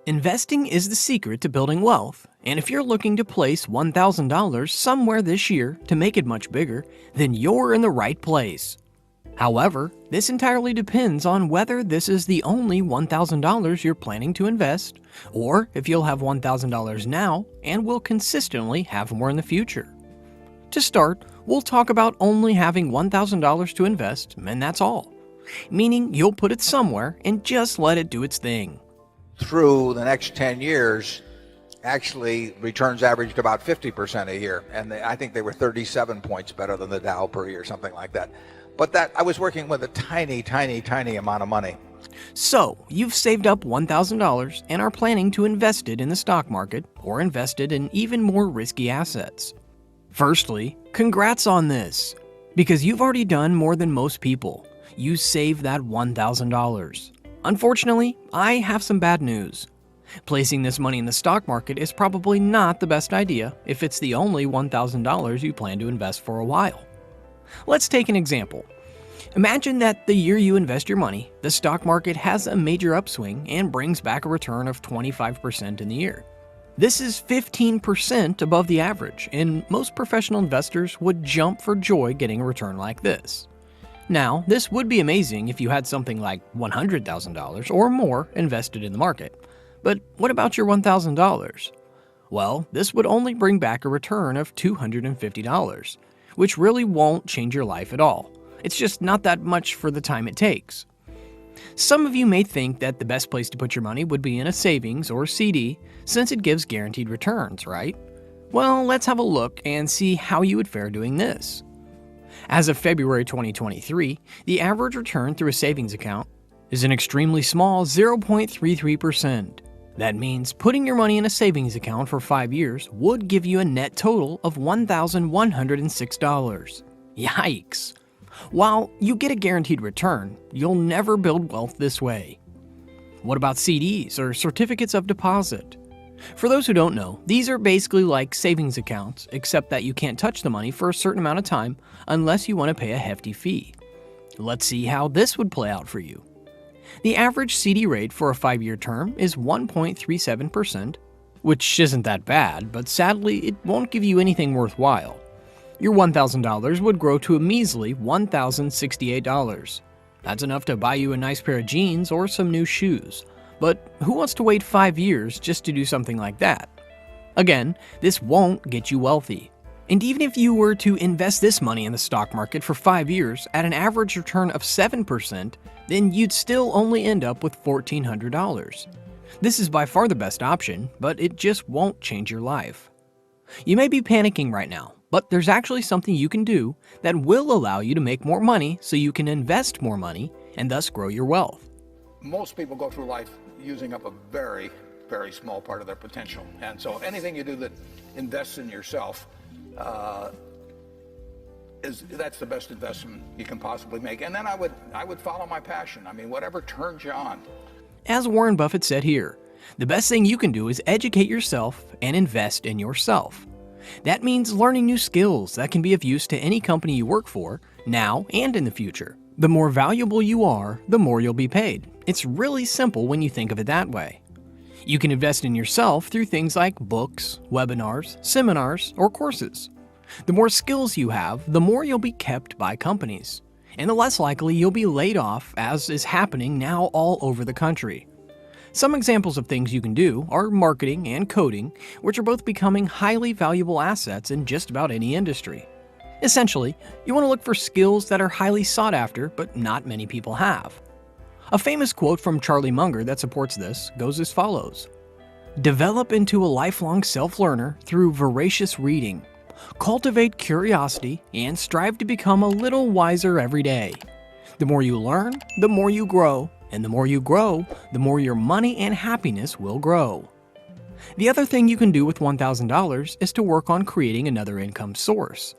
Investing is the secret to building wealth, and if you're looking to place $1,000 somewhere this year to make it much bigger, then you're in the right place. However, this entirely depends on whether this is the only $1,000 you're planning to invest, or if you'll have $1,000 now and will consistently have more in the future. To start, we'll talk about only having $1,000 to invest, and that's all. Meaning you'll put it somewhere and just let it do its thing. Through the next 10 years, actually returns averaged about 50% a year, and I think they were 37 points better than the Dow per year, something like that. But that I was working with a tiny amount of money. So, you've saved up $1,000 and are planning to invest it in the stock market or invest it in even more risky assets. Firstly, congrats on this, because you've already done more than most people. You saved that $1,000. Unfortunately, I have some bad news. Placing this money in the stock market is probably not the best idea if it's the only $1,000 you plan to invest for a while. Let's take an example. Imagine that the year you invest your money, the stock market has a major upswing and brings back a return of 25% in the year. This is 15% above the average, and most professional investors would jump for joy getting a return like this. Now, this would be amazing if you had something like $100,000 or more invested in the market. But what about your $1,000? Well, this would only bring back a return of $250, which really won't change your life at all. It's just not that much for the time it takes. Some of you may think that the best place to put your money would be in a savings or CD, since it gives guaranteed returns, right? Well, let's have a look and see how you would fare doing this. As of February 2023, the average return through a savings account is an extremely small 0.33%. That means putting your money in a savings account for 5 years would give you a net total of $1,106. Yikes! While you get a guaranteed return, you'll never build wealth this way. What about CDs or certificates of deposit? For those who don't know, these are basically like savings accounts, except that you can't touch the money for a certain amount of time unless you want to pay a hefty fee. Let's see how this would play out for you. The average CD rate for a 5-year term is 1.37%, which isn't that bad, but sadly it won't give you anything worthwhile. Your $1,000 would grow to a measly $1,068. That's enough to buy you a nice pair of jeans or some new shoes. But who wants to wait 5 years just to do something like that? Again, this won't get you wealthy. And even if you were to invest this money in the stock market for 5 years at an average return of 7%, then you'd still only end up with $1,400. This is by far the best option, but it just won't change your life. You may be panicking right now, but there's actually something you can do that will allow you to make more money so you can invest more money and thus grow your wealth. Most people go through life using up a very small part of their potential. And so anything you do that invests in yourself, that's the best investment you can possibly make. And then I would follow my passion. I mean, whatever turns you on. As Warren Buffett said here, the best thing you can do is educate yourself and invest in yourself. That means learning new skills that can be of use to any company you work for, now and in the future. The more valuable you are, the more you'll be paid. It's really simple when you think of it that way. You can invest in yourself through things like books, webinars, seminars, or courses. The more skills you have, the more you'll be kept by companies, and the less likely you'll be laid off, as is happening now all over the country. Some examples of things you can do are marketing and coding, which are both becoming highly valuable assets in just about any industry. Essentially, you want to look for skills that are highly sought after, but not many people have. A famous quote from Charlie Munger that supports this goes as follows: "Develop into a lifelong self-learner through voracious reading. Cultivate curiosity and strive to become a little wiser every day. The more you learn, the more you grow, and the more you grow, the more your money and happiness will grow." The other thing you can do with $1,000 is to work on creating another income source.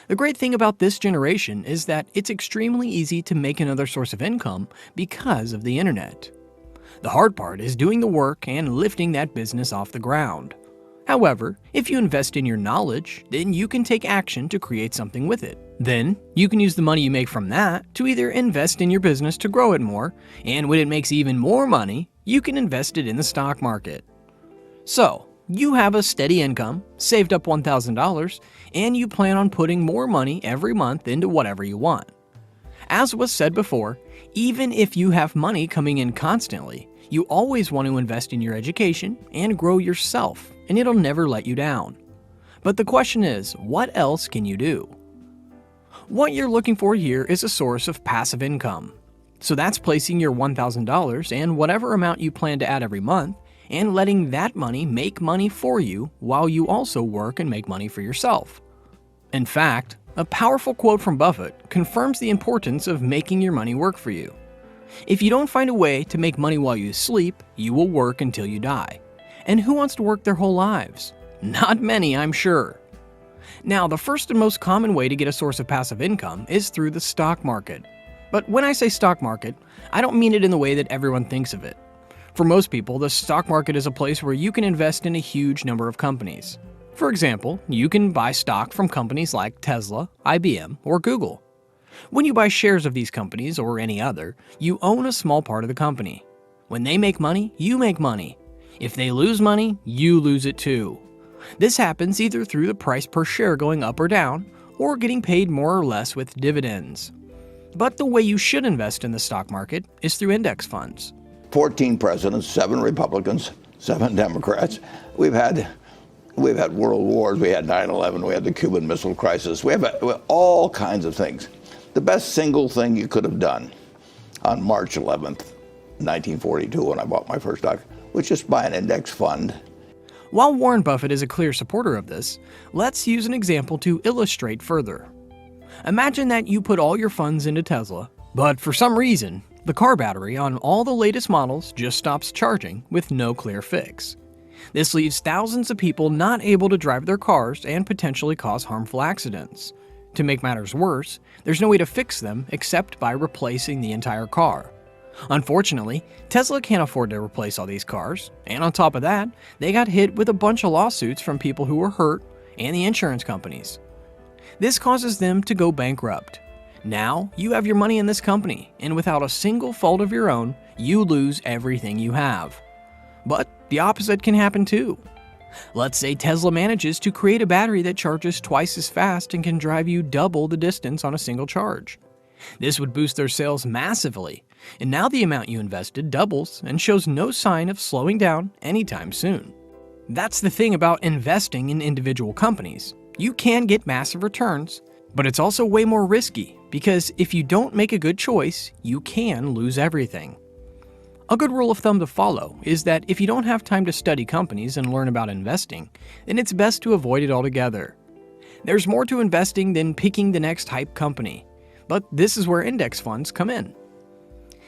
The great thing about this generation is that it's extremely easy to make another source of income because of the internet. The hard part is doing the work and lifting that business off the ground. However, if you invest in your knowledge, then you can take action to create something with it. Then, you can use the money you make from that to either invest in your business to grow it more, and when it makes even more money, you can invest it in the stock market. So, you have a steady income, saved up $1,000, and you plan on putting more money every month into whatever you want. As was said before, even if you have money coming in constantly, you always want to invest in your education and grow yourself, and it'll never let you down. But the question is, what else can you do? What you're looking for here is a source of passive income. So that's placing your $1,000 and whatever amount you plan to add every month, and letting that money make money for you while you also work and make money for yourself. In fact, a powerful quote from Buffett confirms the importance of making your money work for you. If you don't find a way to make money while you sleep, you will work until you die. And who wants to work their whole lives? Not many, I'm sure. Now, the first and most common way to get a source of passive income is through the stock market. But when I say stock market, I don't mean it in the way that everyone thinks of it. For most people, the stock market is a place where you can invest in a huge number of companies. For example, you can buy stock from companies like Tesla, IBM, or Google. When you buy shares of these companies or any other, you own a small part of the company. When they make money, you make money. If they lose money, you lose it too. This happens either through the price per share going up or down, or getting paid more or less with dividends. But the way you should invest in the stock market is through index funds. 14 presidents, 7 Republicans, 7 Democrats. We've had world wars. We had 9/11. We had the Cuban Missile Crisis. We have all kinds of things. The best single thing you could have done on March 11th, 1942, when I bought my first stock, was just buy an index fund. While Warren Buffett is a clear supporter of this, let's use an example to illustrate further. Imagine that you put all your funds into Tesla, but for some reason, the car battery on all the latest models just stops charging with no clear fix. This leaves thousands of people not able to drive their cars and potentially cause harmful accidents. To make matters worse, there's no way to fix them except by replacing the entire car. Unfortunately, Tesla can't afford to replace all these cars, and on top of that, they got hit with a bunch of lawsuits from people who were hurt and the insurance companies. This causes them to go bankrupt. Now, you have your money in this company, and without a single fault of your own, you lose everything you have. But the opposite can happen too. Let's say Tesla manages to create a battery that charges twice as fast and can drive you double the distance on a single charge. This would boost their sales massively, and now the amount you invested doubles and shows no sign of slowing down anytime soon. That's the thing about investing in individual companies. You can get massive returns, but it's also way more risky because if you don't make a good choice, you can lose everything. A good rule of thumb to follow is that if you don't have time to study companies and learn about investing, then it's best to avoid it altogether. There's more to investing than picking the next hype company, but this is where index funds come in.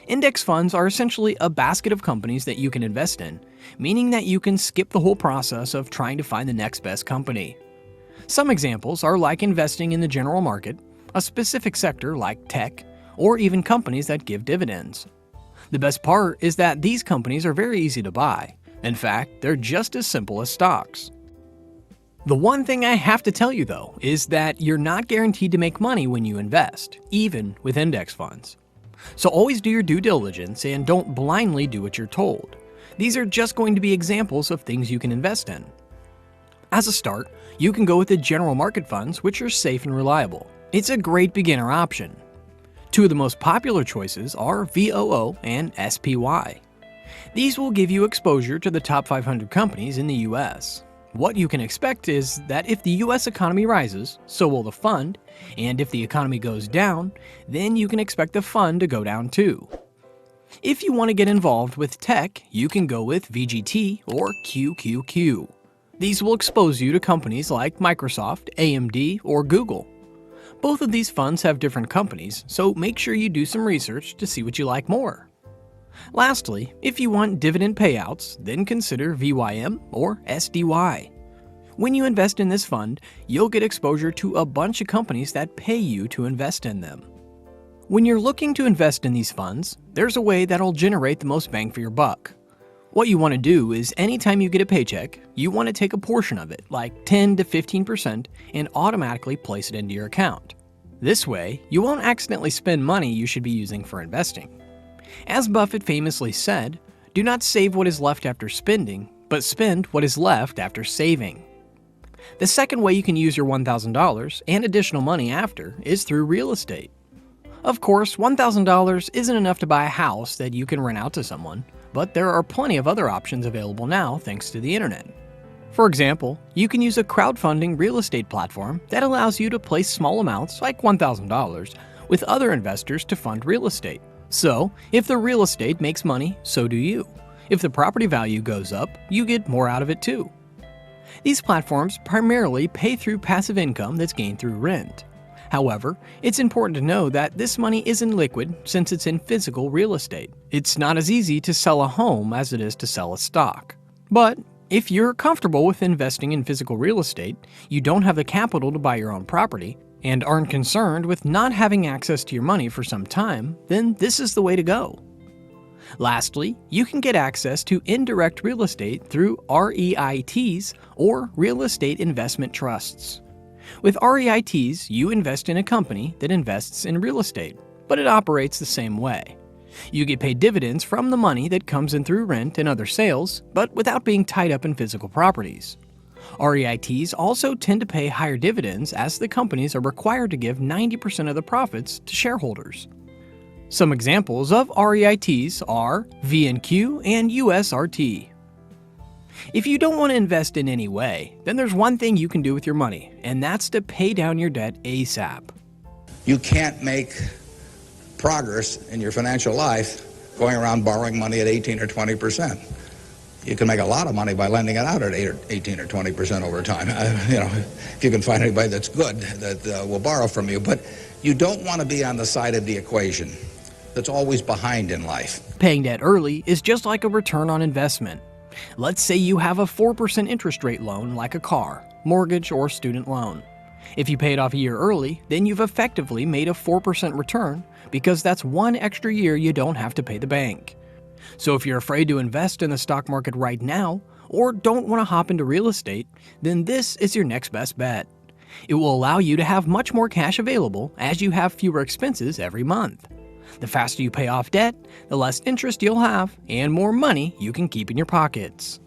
Index funds are essentially a basket of companies that you can invest in, meaning that you can skip the whole process of trying to find the next best company. Some examples are like investing in the general market, a specific sector like tech, or even companies that give dividends. The best part is that these companies are very easy to buy. In fact, they're just as simple as stocks. The one thing I have to tell you though is that you're not guaranteed to make money when you invest, even with index funds. So always do your due diligence and don't blindly do what you're told. These are just going to be examples of things you can invest in. As a start, you can go with the general market funds, which are safe and reliable. It's a great beginner option. Two of the most popular choices are VOO and SPY. These will give you exposure to the top 500 companies in the US. What you can expect is that if the US economy rises, so will the fund, and if the economy goes down, then you can expect the fund to go down too. If you want to get involved with tech, you can go with VGT or QQQ. These will expose you to companies like Microsoft, AMD, or Google. Both of these funds have different companies, so make sure you do some research to see what you like more. Lastly, if you want dividend payouts, then consider VYM or SDY. When you invest in this fund, you'll get exposure to a bunch of companies that pay you to invest in them. When you're looking to invest in these funds, there's a way that'll generate the most bang for your buck. What you want to do is anytime you get a paycheck, you want to take a portion of it, like 10 to 15%, and automatically place it into your account. This way, you won't accidentally spend money you should be using for investing. As Buffett famously said, Do not save what is left after spending, but spend what is left after saving. The second way you can use your $1,000 and additional money after is through real estate. Of course, $1,000 isn't enough to buy a house that you can rent out to someone, but there are plenty of other options available now thanks to the internet. For example, you can use a crowdfunding real estate platform that allows you to place small amounts, like $1,000, with other investors to fund real estate. So, if the real estate makes money, so do you. If the property value goes up, you get more out of it too. These platforms primarily pay through passive income that's gained through rent. However, it's important to know that this money isn't liquid since it's in physical real estate. It's not as easy to sell a home as it is to sell a stock. But if you're comfortable with investing in physical real estate, you don't have the capital to buy your own property, and aren't concerned with not having access to your money for some time, then this is the way to go. Lastly, you can get access to indirect real estate through REITs or real estate investment trusts. With REITs, you invest in a company that invests in real estate, but it operates the same way. You get paid dividends from the money that comes in through rent and other sales, but without being tied up in physical properties. REITs also tend to pay higher dividends as the companies are required to give 90% of the profits to shareholders. Some examples of REITs are VNQ and USRT. If you don't want to invest in any way, then there's one thing you can do with your money, and that's to pay down your debt ASAP. You can't make progress in your financial life going around borrowing money at 18 or 20%. You can make a lot of money by lending it out at 18 or 20% over time. If you can find anybody that's good that will borrow from you. But you don't want to be on the side of the equation that's always behind in life. Paying debt early is just like a return on investment. Let's say you have a 4% interest rate loan like a car, mortgage, or student loan. If you pay it off a year early, then you've effectively made a 4% return because that's one extra year you don't have to pay the bank. So if you're afraid to invest in the stock market right now, or don't want to hop into real estate, then this is your next best bet. It will allow you to have much more cash available as you have fewer expenses every month. The faster you pay off debt, the less interest you'll have and more money you can keep in your pockets.